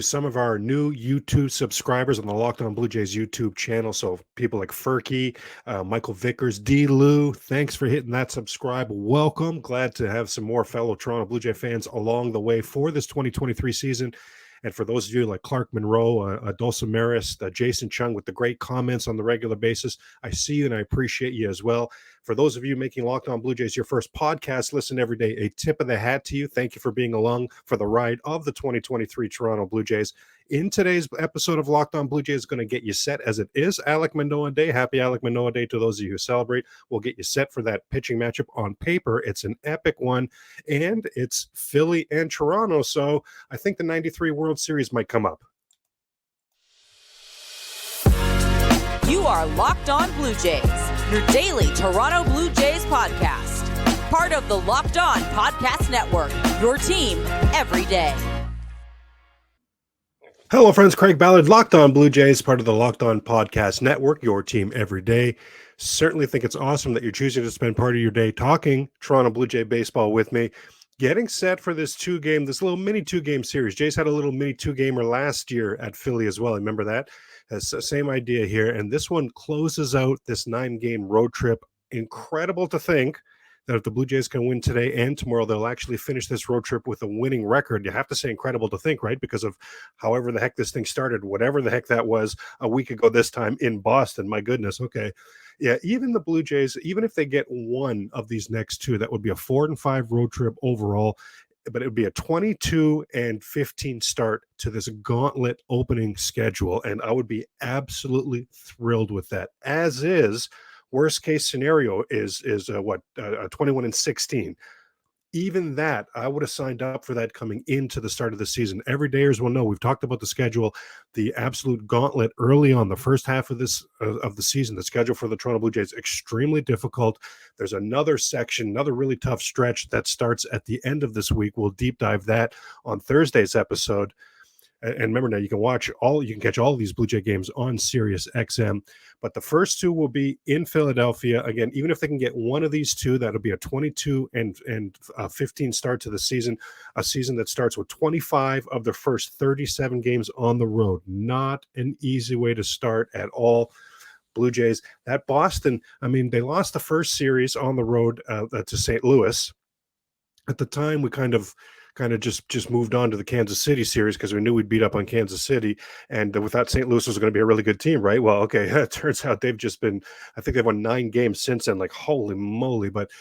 some of our new YouTube subscribers on the Locked On Blue Jays YouTube channel. So people like Furky, Michael Vickers, D. Lou, thanks for hitting that subscribe. Welcome. Glad to have some more fellow Toronto Blue Jay fans along the way for this 2023 season. And for those of you like Clark Monroe, Dulcimeris, Jason Chung with the great comments on the regular basis, I see you and I appreciate you as well. For those of you making Locked On Blue Jays your first podcast listen every day, a tip of the hat to you. Thank you for being along for the ride of the 2023 Toronto Blue Jays. In today's episode of Locked On Blue Jays is going to get you set as it is Alek Manoah Day. Happy Alek Manoah Day to those of you who celebrate. We'll get you set for that pitching matchup on paper. It's an epic one, and it's Philly and Toronto. So I think the 93 World Series might come up. You are Locked On Blue Jays, your daily Toronto Blue Jays podcast. Part of the Locked On Podcast Network, your team every day. Hello, friends. Craig Ballard, Locked On Blue Jays, part of the Locked On Podcast Network, your team every day. Certainly think it's awesome that you're choosing to spend part of your day talking Toronto Blue Jay baseball with me. Getting set for this little mini two-game series. Jays had a little mini two-gamer last year at Philly as well. Remember that? It's the same idea here. And this one closes out this 9-game road trip. Incredible to think that if the Blue Jays can win today and tomorrow, they'll actually finish this road trip with a winning record. You have to say incredible to think, right? Because of however the heck this thing started, whatever the heck that was a week ago this time in Boston. My goodness. Okay. Yeah, even the Blue Jays, even if they get one of these next two, that would be a 4-5 road trip overall. But it would be a 22-15 start to this gauntlet opening schedule. And I would be absolutely thrilled with that. As is, worst case scenario is 21-16. Even that, I would have signed up for that coming into the start of the season. Everydayers will know. We've talked about the schedule, the absolute gauntlet early on, the first half of this of the season. The schedule for the Toronto Blue Jays extremely difficult. There's another section, another really tough stretch that starts at the end of this week. We'll deep dive that on Thursday's episode. And remember now, you can catch all of these Blue Jay games on Sirius XM. But the first two will be in Philadelphia. Again, even if they can get one of these two, that'll be a 22-15 start to the season, a season that starts with 25 of their first 37 games on the road. Not an easy way to start at all. Blue Jays, that Boston, they lost the first series on the road to St. Louis. At the time, we kind of just moved on to the Kansas City series because we knew we'd beat up on Kansas City, and we thought St. Louis was going to be a really good team, right? Well, okay, it turns out they've just been, I think they've won 9 games since then, like holy moly. But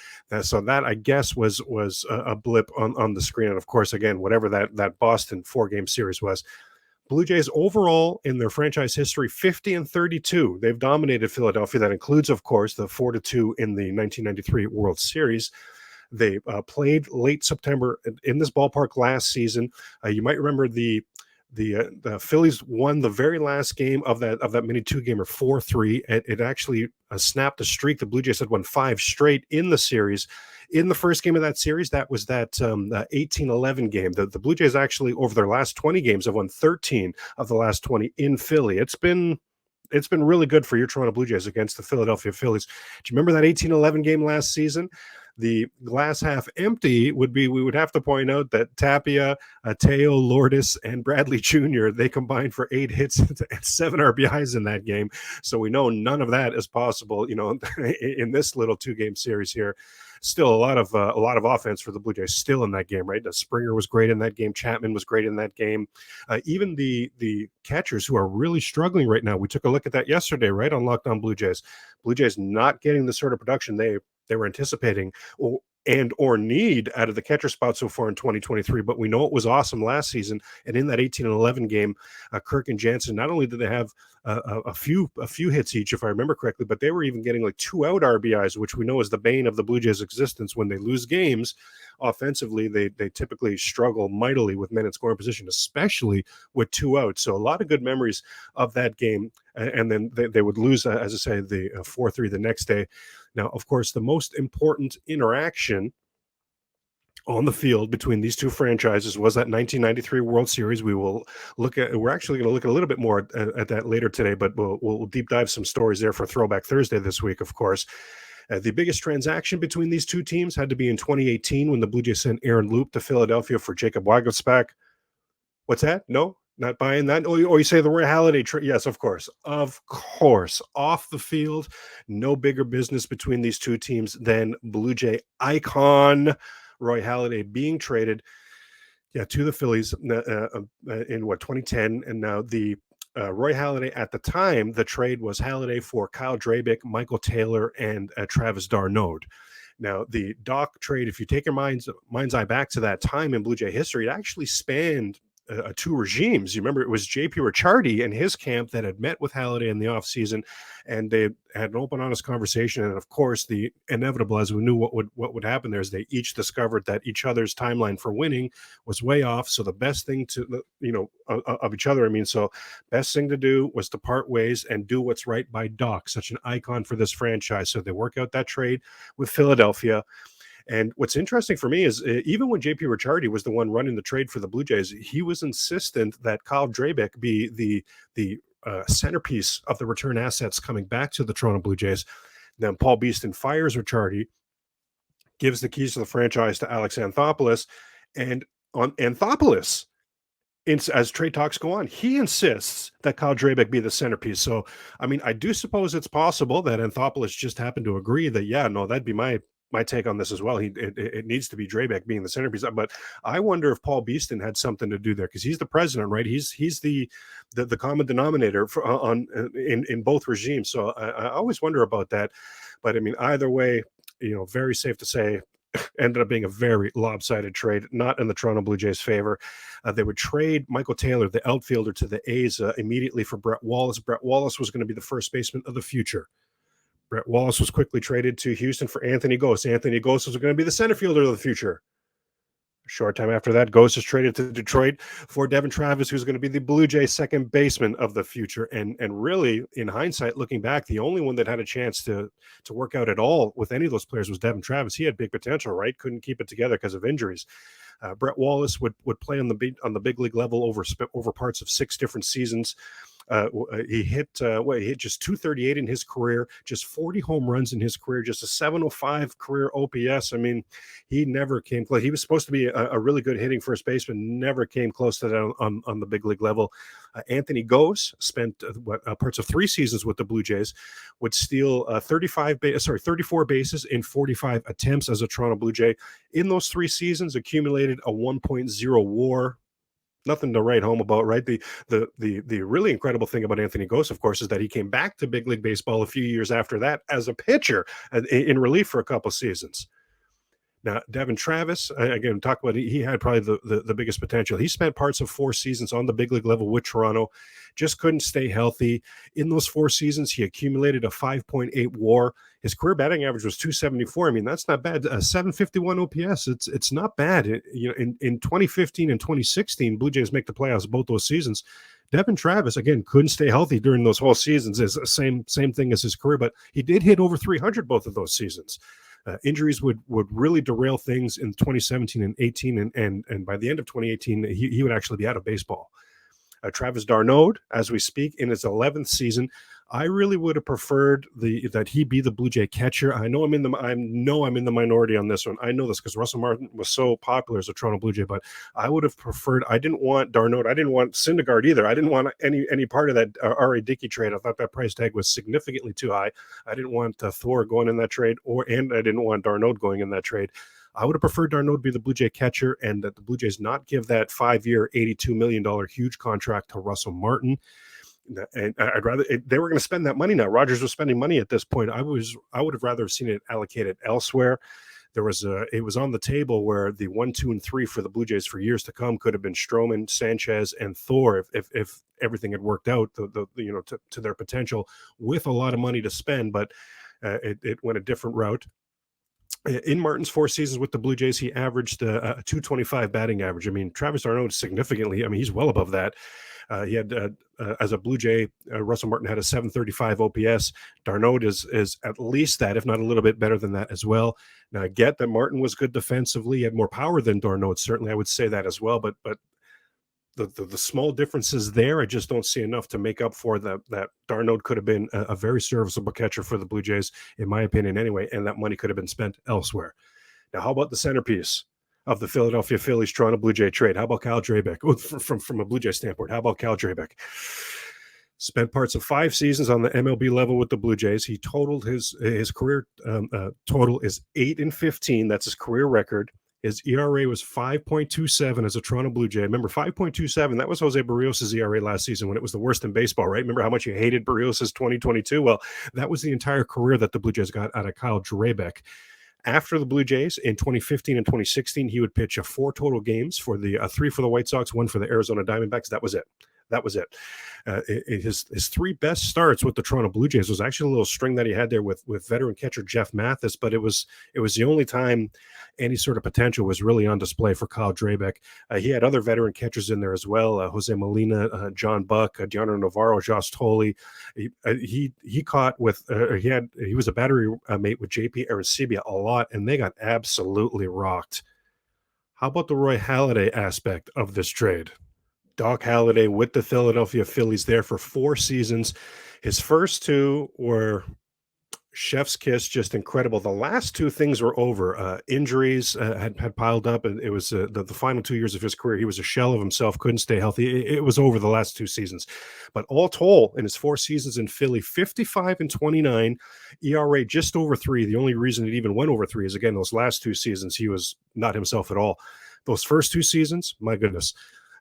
so that, I guess, was a blip on the screen. And of course, again, whatever that Boston 4-game series was, Blue Jays overall in their franchise history, 50-32. They've dominated Philadelphia. That includes, of course, the 4-2 in the 1993 World Series. They played late September in this ballpark last season. You might remember the Phillies won the very last game of that mini two-gamer 4-3. It actually snapped a streak. The Blue Jays had won 5 straight in the series. In the first game of that series, that was that 18-11 game. The Blue Jays actually, over their last 20 games, have won 13 of the last 20 in Philly. It's been really good for your Toronto Blue Jays against the Philadelphia Phillies. Do you remember that 18-11 game last season? The glass half empty we would have to point out that Tapia, Teo, Lourdes, and Bradley Jr., they combined for 8 hits and 7 RBIs in that game. So we know none of that is possible, in this little 2-game series here. Still a lot of offense for the Blue Jays still in that game, right? Springer was great in that game. Chapman was great in that game. Even the catchers who are really struggling right now. We took a look at that yesterday, right, on Locked On Blue Jays. Blue Jays not getting the sort of production they were anticipating or need out of the catcher spot so far in 2023, but we know it was awesome last season. And in that 18-11 game, Kirk and Jansen, not only did they have a few hits each, if I remember correctly, but they were even getting like 2-out RBIs, which we know is the bane of the Blue Jays' existence. When they lose games offensively, they typically struggle mightily with men in scoring position, especially with 2 outs. So a lot of good memories of that game. And then they would lose, as I say, the 4-3 the next day. Now, of course, the most important interaction on the field between these two franchises was that 1993 World Series. We're actually going to look a little bit more at that later today, but we'll deep dive some stories there for Throwback Thursday this week, of course. The biggest transaction between these two teams had to be in 2018 when the Blue Jays sent Aaron Loup to Philadelphia for Jacob Waguespack. What's that? No? Not buying that. Or you say the Roy Halladay trade. Yes, of course. Of course. Off the field, no bigger business between these two teams than Blue Jay icon Roy Halladay being traded to the Phillies in 2010. And now the Roy Halladay, at the time, the trade was Halladay for Kyle Drabick, Michael Taylor, and Travis d'Arnaud. Now, the Doc trade, if you take your mind's eye back to that time in Blue Jay history, it actually spanned two regimes. You remember, it was J.P. Ricciardi and his camp that had met with Halladay in the offseason, and they had an open, honest conversation. And of course, the inevitable, as we knew what would happen there, is they each discovered that each other's timeline for winning was way off. So the best thing to, of each other, so best thing to do was to part ways and do what's right by Doc, such an icon for this franchise. So they work out that trade with Philadelphia. And what's interesting for me is even when J.P. Ricciardi was the one running the trade for the Blue Jays, he was insistent that Kyle Drabick be the centerpiece of the return assets coming back to the Toronto Blue Jays. Then Paul Beeston fires Ricciardi, gives the keys to the franchise to Alex Anthopoulos, and on Anthopoulos, as trade talks go on, he insists that Kyle Drabick be the centerpiece. So, I do suppose it's possible that Anthopoulos just happened to agree that, that'd be my take on this as well. It needs to be Drabick being the centerpiece. But I wonder if Paul Beeston had something to do there, because he's the president, right? He's the common denominator in both regimes. So I always wonder about that. But either way, very safe to say, ended up being a very lopsided trade, not in the Toronto Blue Jays' favor. They would trade Michael Taylor, the outfielder, to the A's immediately for Brett Wallace. Brett Wallace was going to be the first baseman of the future. Brett Wallace was quickly traded to Houston for Anthony Gose. Anthony Gose was going to be the center fielder of the future. A short time after that, Gose is traded to Detroit for Devin Travis, who's going to be the Blue Jays' second baseman of the future. And really, in hindsight, looking back, the only one that had a chance to work out at all with any of those players was Devin Travis. He had big potential, right? Couldn't keep it together because of injuries. Brett Wallace would play on the big league level over parts of 6 different seasons. He hit just 238 in his career, just 40 home runs in his career, just a 705 career OPS. He never came close. He was supposed to be a really good hitting first baseman, never came close to that on the big league level. Anthony Gose spent parts of 3 seasons with the Blue Jays, would steal 34 bases in 45 attempts as a Toronto Blue Jay. In those 3 seasons, accumulated a 1.0 WAR. Nothing to write home about, right? The really incredible thing about Anthony Gose, of course, is that he came back to big league baseball a few years after that as a pitcher in relief for a couple seasons. Now, Devin Travis, again, talk about he had probably the biggest potential. He spent parts of 4 seasons on the big league level with Toronto, just couldn't stay healthy. In those 4 seasons, he accumulated a 5.8 WAR. His career batting average was 274. That's not bad. 751 OPS. It's not bad. In 2015 and 2016, Blue Jays make the playoffs both those seasons. Devin Travis, again, couldn't stay healthy during those whole seasons. Is the same thing as his career, but he did hit over 300 both of those seasons. Injuries would really derail things in 2017 and 18, and by the end of 2018, he would actually be out of baseball. Travis d'Arnaud, as we speak, in his 11th season, I really would have preferred that he be the Blue Jay catcher. I know I'm in the minority on this one. I know this because Russell Martin was so popular as a Toronto Blue Jay, but I would have preferred. I didn't want d'Arnaud. I didn't want Syndergaard either. I didn't want any part of that R.A. Dickey trade. I thought that price tag was significantly too high. I didn't want Thor going in that trade, and I didn't want d'Arnaud going in that trade. I would have preferred d'Arnaud to be the Blue Jay catcher, and that the Blue Jays not give that 5-year, $82 million huge contract to Russell Martin. And I'd rather they were going to spend that money now. Rogers was spending money at this point. I would have rather seen it allocated elsewhere. It was on the table where the 1, 2, and 3 for the Blue Jays for years to come could have been Stroman, Sanchez, and Thor if everything had worked out to their potential with a lot of money to spend. But it went a different route. In Martin's 4 seasons with the Blue Jays, he averaged a 225 batting average. Travis d'Arnaud significantly. He's well above that. He had, as a Blue Jay, Russell Martin had a 735 OPS. d'Arnaud is at least that, if not a little bit better than that as well. Now, I get that Martin was good defensively, he had more power than d'Arnaud. Certainly, I would say that as well. But the small differences there, I just don't see enough to make up for that d'Arnaud could have been a very serviceable catcher for the Blue Jays, in my opinion, anyway, and that money could have been spent elsewhere. Now, how about the centerpiece? of the Philadelphia Phillies Toronto Blue Jay trade. How about Cal Drabeck? Oh, from a Blue Jay standpoint, how about Cal Drabeck? Spent parts of 5 seasons on the MLB level with the Blue Jays. He totaled his career total is 8-15. That's his career record. His ERA was 5.27 as a Toronto Blue Jay. Remember, 5.27, that was Jose Barrios' ERA last season when it was the worst in baseball, right? Remember how much you hated Barrios' 2022? Well, that was the entire career that the Blue Jays got out of Kyle Drabeck. After the Blue Jays in 2015 and 2016, he would pitch 4 total games for the 3 for the White Sox, 1 for the Arizona Diamondbacks. That was it. His 3 best starts with the Toronto Blue Jays was actually a little string that he had there with veteran catcher Jeff Mathis, but it was the only time any sort of potential was really on display for Kyle Drabeck. He had other veteran catchers in there as well: Jose Molina, John Buck, Gianna Navarro, Josh Tolley. He caught with he was a battery mate with JP Aracibia a lot, and they got absolutely rocked. How about the Roy Halladay aspect of this trade? Doc Halladay with the Philadelphia Phillies there for 4 seasons. His first 2 were chef's kiss, just incredible. The last 2 things were over. Injuries had piled up, and it was the final 2 years of his career. He was a shell of himself, couldn't stay healthy. It was over the last 2 seasons. But all told, in his 4 seasons in Philly, 55-29, ERA just over 3. The only reason it even went over 3 is, again, those last 2 seasons, he was not himself at all. Those first 2 seasons, my goodness.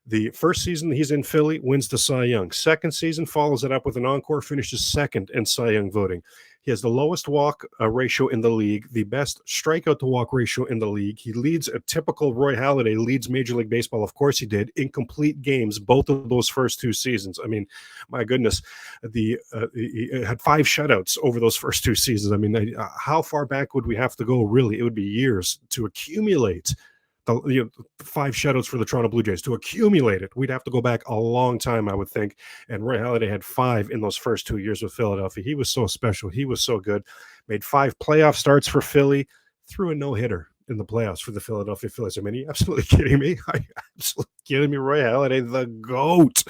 The first season he's in Philly, wins the Cy Young. Second season, follows it up with an encore, finishes second in Cy Young voting. He has the lowest walk ratio in the league, the best strikeout to walk ratio in the league. He leads a typical Roy Halladay, leads Major League Baseball. Of course he did, in complete games, both of those first 2 seasons. I mean, my goodness, he had 5 shutouts over those first 2 seasons. I mean, how far back would we have to go, really? It would be years to accumulate the 5 shutouts for the Toronto Blue Jays. To accumulate it, we'd have to go back a long time, I would think. And Roy Halladay had 5 in those first 2 years with Philadelphia. He was so special. He was so good. Made 5 playoff starts for Philly. Threw a no-hitter in the playoffs for the Philadelphia Phillies. I mean, are you absolutely kidding me? Are you absolutely kidding me? Roy Halladay, the GOAT.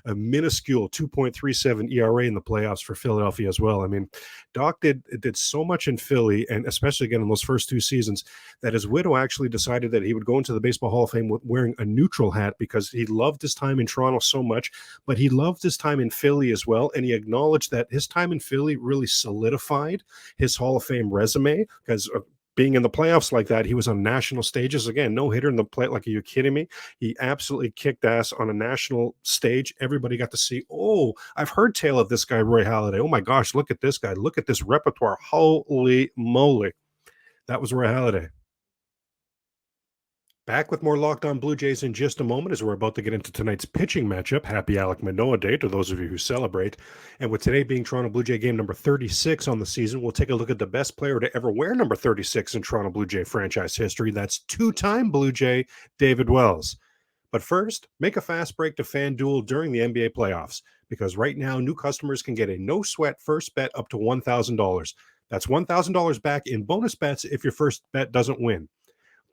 A minuscule 2.37 ERA in the playoffs for Philadelphia as well. I mean, Doc did so much in Philly, and especially again in those first 2 seasons, that his widow actually decided that he would go into the Baseball Hall of Fame wearing a neutral hat because he loved his time in Toronto so much, but he loved his time in Philly as well, and he acknowledged that his time in Philly really solidified his Hall of Fame resume because being in the playoffs like that, he was on national stages. Again, no hitter in the play. Like, are you kidding me? He absolutely kicked ass on a national stage. Everybody got to see, oh, I've heard tale of this guy, Roy Halladay. Oh my gosh, look at this guy. Look at this repertoire. Holy moly. That was Roy Halladay. Back with more Locked On Blue Jays in just a moment as we're about to get into tonight's pitching matchup. Happy Alek Manoah Day to those of you who celebrate. And with today being Toronto Blue Jay game number 36 on the season, we'll take a look at the best player to ever wear number 36 in Toronto Blue Jay franchise history. That's 2-time Blue Jay David Wells. But first, make a fast break to FanDuel during the NBA playoffs, because right now new customers can get a no-sweat first bet up to $1,000. That's $1,000 back in bonus bets if your first bet doesn't win.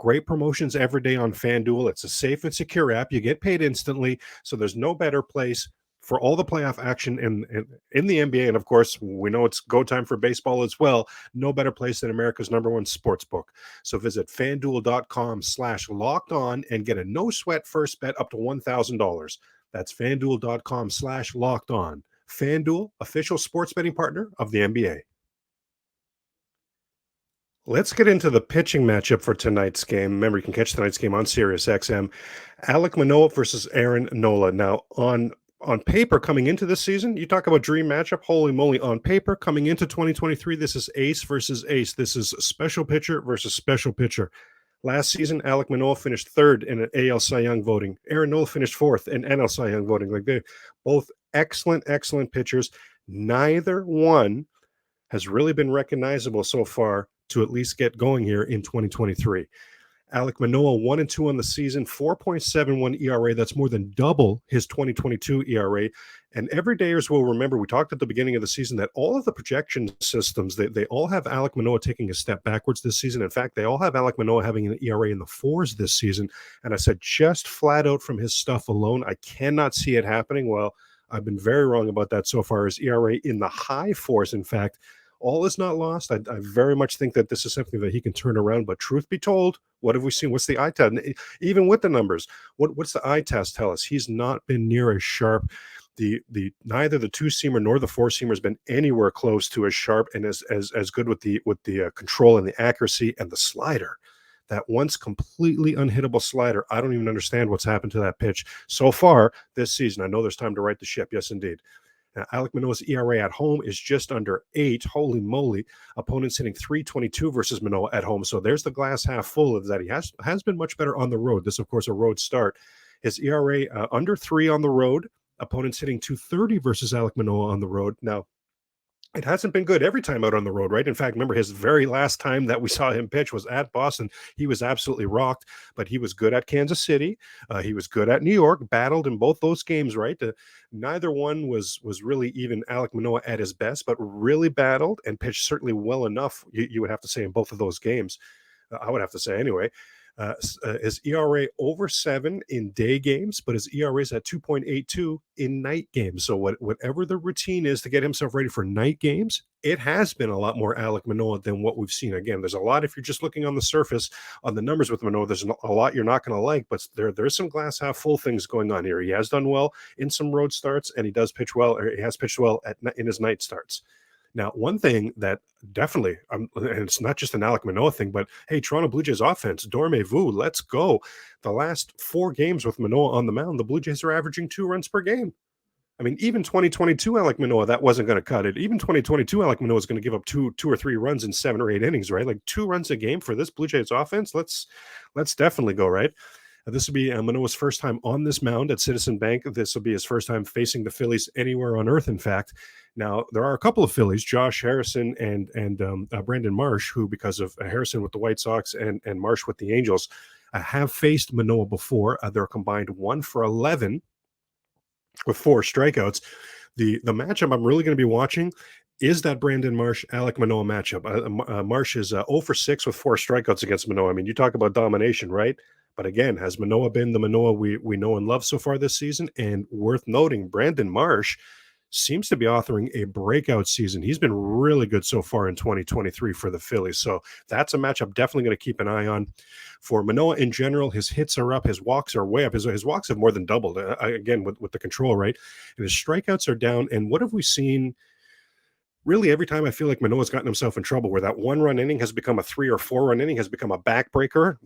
Great promotions every day on FanDuel. It's a safe and secure app. You get paid instantly, so there's no better place for all the playoff action in the NBA. And, of course, we know it's go time for baseball as well. No better place than America's #1 sports book. So visit FanDuel.com/lockedon and get a no-sweat first bet up to $1,000. That's FanDuel.com/lockedon. FanDuel, official sports betting partner of the NBA. Let's get into the pitching matchup for tonight's game. Remember, you can catch tonight's game on SiriusXM. Alek Manoah versus Aaron Nola. Now, on paper coming into this season, you talk about dream matchup. Holy moly, on paper coming into 2023, this is ace versus ace. This is special pitcher versus special pitcher. Last season, Alek Manoah finished 3rd in an AL Cy Young voting. Aaron Nola finished 4th in NL Cy Young voting. Like, they're both excellent pitchers. Neither one has really been recognizable so far to at least get going here in 2023. Alek Manoah 1-2 on the season, 4.71 ERA. That's more than double his 2022 ERA. And everydayers will remember, we talked at the beginning of the season that all of the projection systems, they all have Alek Manoah taking a step backwards this season. In fact, they all have Alek Manoah having an ERA in the 4s this season. And I said, just flat out from his stuff alone, I cannot see it happening. Well, I've been very wrong about that so far. His ERA in the high 4s, in fact, all is not lost. I very much think that this is something that he can turn around. But truth be told, what have we seen? What's the eye test? Even with the numbers, what's the eye test tell us? He's not been near as sharp. The neither the two-seamer nor the four-seamer has been anywhere close to as sharp and as good with the control and the accuracy and the slider. That once completely unhittable slider, I don't even understand what's happened to that pitch so far this season. I know there's time to right the ship. Yes, indeed. Now, Alek Manoah's ERA at home is just under 8. Holy moly. Opponents hitting .322 versus Manoah at home. So there's the glass half full of that. He has been much better on the road. This, of course, a road start. His ERA under 3 on the road. Opponents hitting .230 versus Alek Manoah on the road. Now, it hasn't been good every time out on the road, right? In fact, remember his very last time that we saw him pitch was at Boston. He was absolutely rocked, but he was good at Kansas City. He was good at New York, battled in both those games, right? Neither one was really even Alek Manoah at his best, but really battled and pitched certainly well enough, you would have to say, in both of those games. I would have to say anyway. His ERA over 7 in day games, but his ERA is at 2.82 in night games. So whatever the routine is to get himself ready for night games, it has been a lot more Alek Manoah than what we've seen. Again, there's a lot, if you're just looking on the surface on the numbers with Manoah, there's a lot you're not going to like, but there's some glass half full things going on here. He has done well in some road starts, and he does pitch well, or he has pitched well in his night starts. Now, one thing that definitely, and it's not just an Alek Manoah thing, but hey, Toronto Blue Jays offense, dormez-vous, let's go. The last 4 games with Manoah on the mound, the Blue Jays are averaging 2 runs per game. I mean, even 2022 Alek Manoah, that wasn't going to cut it. Even 2022 Alek Manoah is going to give up two or three runs in 7 or 8 innings, right? Like 2 runs a game for this Blue Jays offense. Let's definitely go, right? This will be Manoah's first time on this mound at Citizen Bank. This will be his first time facing the Phillies anywhere on earth, in fact. Now, there are a couple of Phillies, Josh Harrison and Brandon Marsh, who, because of Harrison with the White Sox and Marsh with the Angels, have faced Manoah before. They're combined 1 for 11 with 4 strikeouts. The matchup I'm really going to be watching is that Brandon Marsh, Alek Manoah matchup. Marsh is 0 for 6 with 4 strikeouts against Manoah. I mean, you talk about domination, right? But again, has Manoah been the Manoah we know and love so far this season? And worth noting, Brandon Marsh seems to be authoring a breakout season. He's been really good so far in 2023 for the Phillies. So that's a matchup definitely going to keep an eye on. For Manoah in general, his hits are up. His walks are way up. His walks have more than doubled, again, with the control, right? And his strikeouts are down. And what have we seen? Really, every time I feel like Manoah's gotten himself in trouble, where that 1-run inning has become a 3 or 4-run inning, has become a backbreaker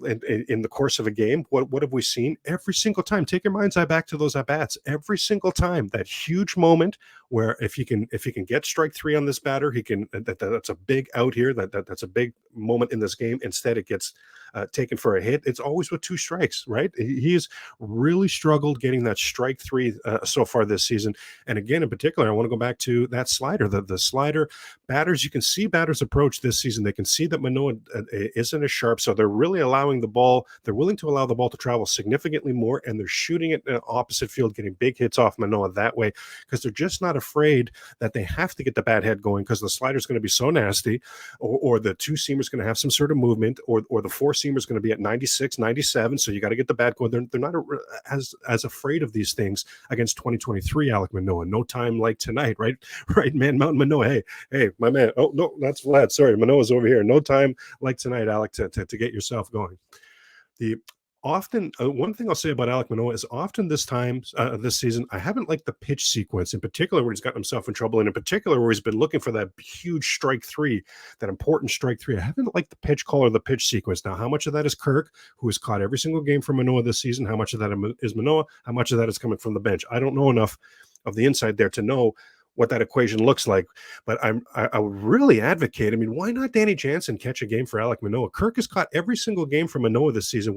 in the course of a game. What have we seen? Every single time, take your mind's eye back to those at-bats. Every single time, that huge moment where if he can get strike 3 on this batter, he can. That's a big out here. That's a big moment in this game. Instead, it gets taken for a hit. It's always with 2 strikes, right? He's really struggled getting that strike 3 so far this season. And again, in particular, I want to go back to that slider, the slider. Batters, you can see batters approach this season. They can see that Manoah isn't as sharp, so they're really allowing the ball. They're willing to allow the ball to travel significantly more, and they're shooting it in opposite field, getting big hits off Manoah that way, because they're just not afraid that they have to get the bat head going because the slider is going to be so nasty, or the 2-seamer is going to have some sort of movement, or the 4-seamer is going to be at 96, 97. So you got to get the bat going. They're not as afraid of these things against 2023 Alek Manoah. No time like tonight, right? Right, man, Mountain Manoah. Hey, my man. Oh, no, that's Vlad. Sorry, Manoah's over here. No time like tonight, Alek, to get yourself going. One thing I'll say about Alek Manoah is often this season, I haven't liked the pitch sequence, in particular where he's gotten himself in trouble, and in particular where he's been looking for that huge strike 3, that important strike 3. I haven't liked the pitch call or the pitch sequence. Now, how much of that is Kirk, who has caught every single game from Manoah this season? How much of that is Manoah? How much of that is coming from the bench? I don't know enough of the inside there to know what that equation looks like, but I would really advocate. I mean, why not Danny Jansen catch a game for Alek Manoah? Kirk has caught every single game for Manoah this season.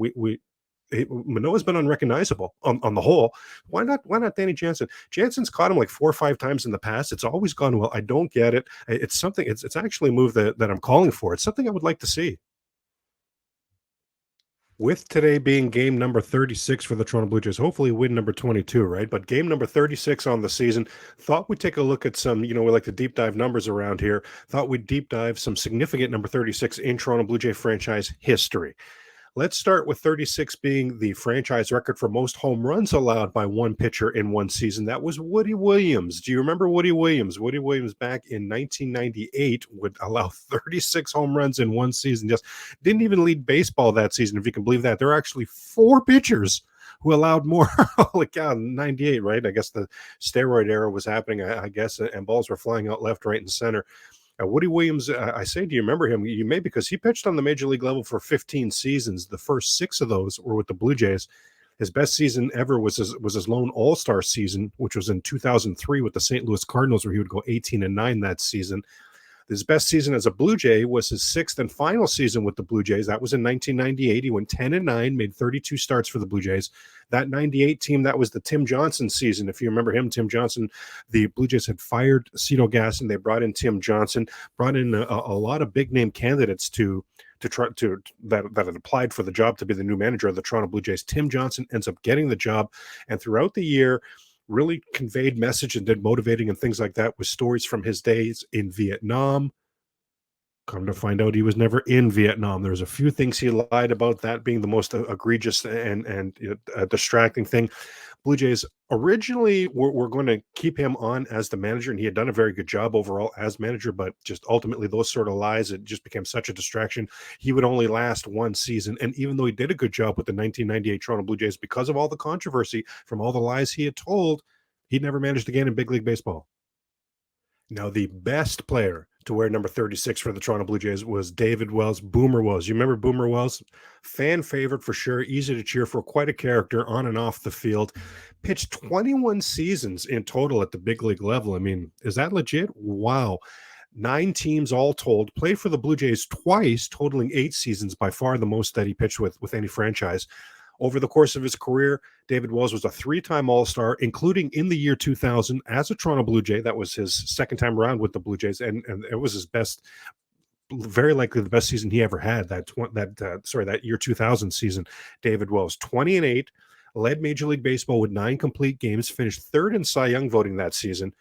Manoah's been unrecognizable on the whole. Why not Danny Jansen? Jansen's caught him like 4 or 5 times in the past. It's always gone well. I don't get it. It's something. It's actually a move that I'm calling for. It's something I would like to see. With today being game number 36 for the Toronto Blue Jays, hopefully win number 22, right? But game number 36 on the season, thought we'd take a look at some, we like to deep dive numbers around here. Thought we'd deep dive some significant number 36 in Toronto Blue Jay franchise history. Let's start with 36 being the franchise record for most home runs allowed by one pitcher in one season. That was Woody Williams. Do you remember Woody Williams? Woody Williams back in 1998 would allow 36 home runs in one season. Just didn't even lead baseball that season, if you can believe that. There are actually 4 pitchers who allowed more. Holy cow, 98, right? I guess the steroid era was happening, I guess, and balls were flying out left, right, and center. Woody Williams, I say, do you remember him? You may, because he pitched on the major league level for 15 seasons. The first 6 of those were with the Blue Jays. His best season ever was his lone All-Star season, which was in 2003 with the St. Louis Cardinals, where he would go 18-9 that season. His best season as a Blue Jay was his 6th and final season with the Blue Jays. That was in 1998. He went 10-9, made 32 starts for the Blue Jays. That 98 team, that was the Tim Johnson season. If you remember him, Tim Johnson, the Blue Jays had fired Cito Gaston. They brought in Tim Johnson, brought in a lot of big-name candidates that had applied for the job to be the new manager of the Toronto Blue Jays. Tim Johnson ends up getting the job, and throughout the year, really conveyed message and did motivating and things like that with stories from his days in Vietnam. Come to find out, he was never in Vietnam. There's a few things he lied about, that being the most egregious and distracting thing. Blue Jays originally were going to keep him on as the manager, and he had done a very good job overall as manager, but just ultimately those sort of lies, it just became such a distraction. He would only last one season, and even though he did a good job with the 1998 Toronto Blue Jays, because of all the controversy from all the lies he had told, he never managed again in big league baseball. Now, the best player to wear number 36 for the Toronto Blue Jays was David Wells, Boomer Wells. You remember Boomer Wells? Fan favorite for sure, easy to cheer for, quite a character on and off the field. Pitched 21 seasons in total at the big league level. I mean, is that legit? Wow. 9 teams all told. Played for the Blue Jays twice, totaling 8 seasons, by far the most that he pitched with any franchise. Over the course of his career, David Wells was a 3-time All-Star, including in the year 2000 as a Toronto Blue Jay. That was his second time around with the Blue Jays, and it was his best, very likely the best season he ever had. That year 2000 season, David Wells, 20-8, led Major League Baseball with 9 complete games, finished 3rd in Cy Young voting that season.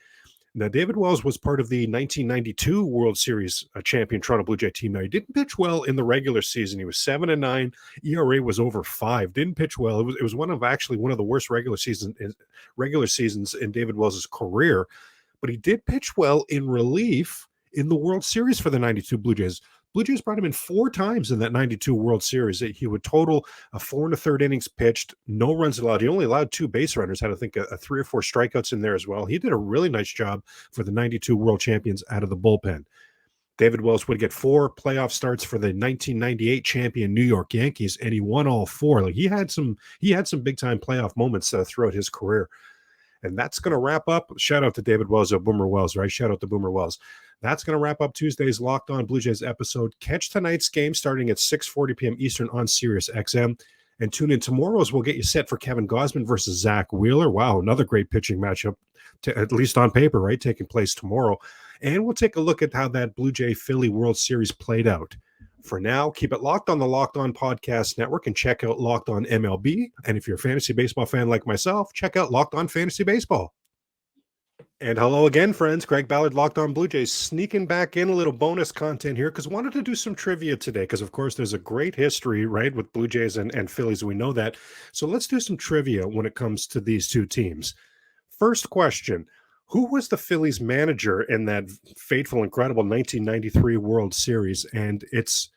Now, David Wells was part of the 1992 World Series champion Toronto Blue Jay team. Now, he didn't pitch well in the regular season. He was 7-9. ERA was over 5. Didn't pitch well. It was one of the worst regular seasons in David Wells' career. But he did pitch well in relief in the World Series for the 92 Blue Jays. Blue Jays brought him in 4 times in that 92 World Series. He would total 4 1/3 innings pitched, no runs allowed. He only allowed 2 base runners, had, I think, a 3 or 4 strikeouts in there as well. He did a really nice job for the 92 World Champions out of the bullpen. David Wells would get 4 playoff starts for the 1998 champion New York Yankees, and he won all 4. Like, he had some big-time playoff moments throughout his career. And that's going to wrap up. Shout out to David Wells of Boomer Wells, right? Shout out to Boomer Wells. That's going to wrap up Tuesday's Locked On Blue Jays episode. Catch tonight's game starting at 6:40 p.m. Eastern on Sirius XM. And tune in tomorrow's. We'll get you set for Kevin Gausman versus Zach Wheeler. Wow, another great pitching matchup, at least on paper, right? Taking place tomorrow. And we'll take a look at how that Blue Jay Philly World Series played out. For now, keep it locked on the Locked On Podcast Network and check out Locked On MLB. And if you're a fantasy baseball fan like myself, check out Locked On Fantasy Baseball. And hello again, friends. Greg Ballard, Locked On Blue Jays, sneaking back in a little bonus content here because wanted to do some trivia today because, of course, there's a great history, right, with Blue Jays and Phillies. We know that. So let's do some trivia when it comes to these two teams. First question. Who was the Phillies manager in that fateful, incredible 1993 World Series? And it's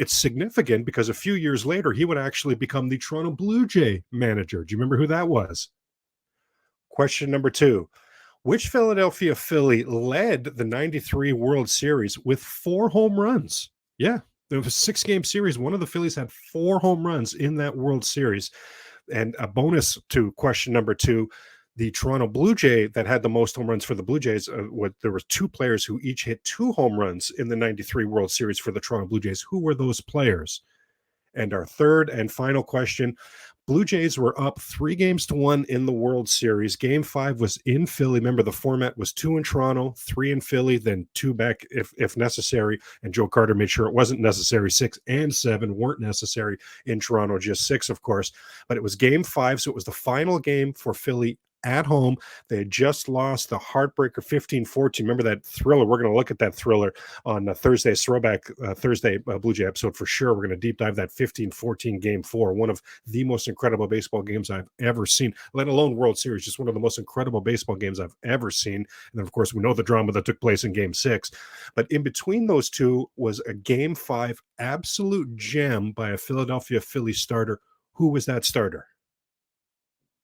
significant because a few years later, he would actually become the Toronto Blue Jay manager. Do you remember who that was? Question number 2. Which Philadelphia Philly led the 93 World Series with 4 home runs? Yeah, there was a 6-game series. One of the Phillies had 4 home runs in that World Series. And a bonus to question number 2, the Toronto Blue Jay that had the most home runs for the Blue Jays, there were 2 players who each hit 2 home runs in the 93 World Series for the Toronto Blue Jays. Who were those players? And our third and final question, Blue Jays were up 3-1 in the World Series. Game 5 was in Philly. Remember, the format was 2 in Toronto, 3 in Philly, then 2 back if necessary. And Joe Carter made sure it wasn't necessary. 6 and 7 weren't necessary in Toronto, just 6, of course. But it was Game 5, so it was the final game for Philly at home. They had just lost the heartbreaker 15-14. Remember that thriller? We're going to look at that thriller on Thursday's Throwback Thursday Blue Jay episode for sure. We're going to deep dive that 15-14 Game 4, one of the most incredible baseball games I've ever seen, let alone World Series, just one of the most incredible baseball games I've ever seen. And then, of course, we know the drama that took place in Game 6. But in between those two was a Game 5 absolute gem by a Philadelphia Phillies starter. Who was that starter?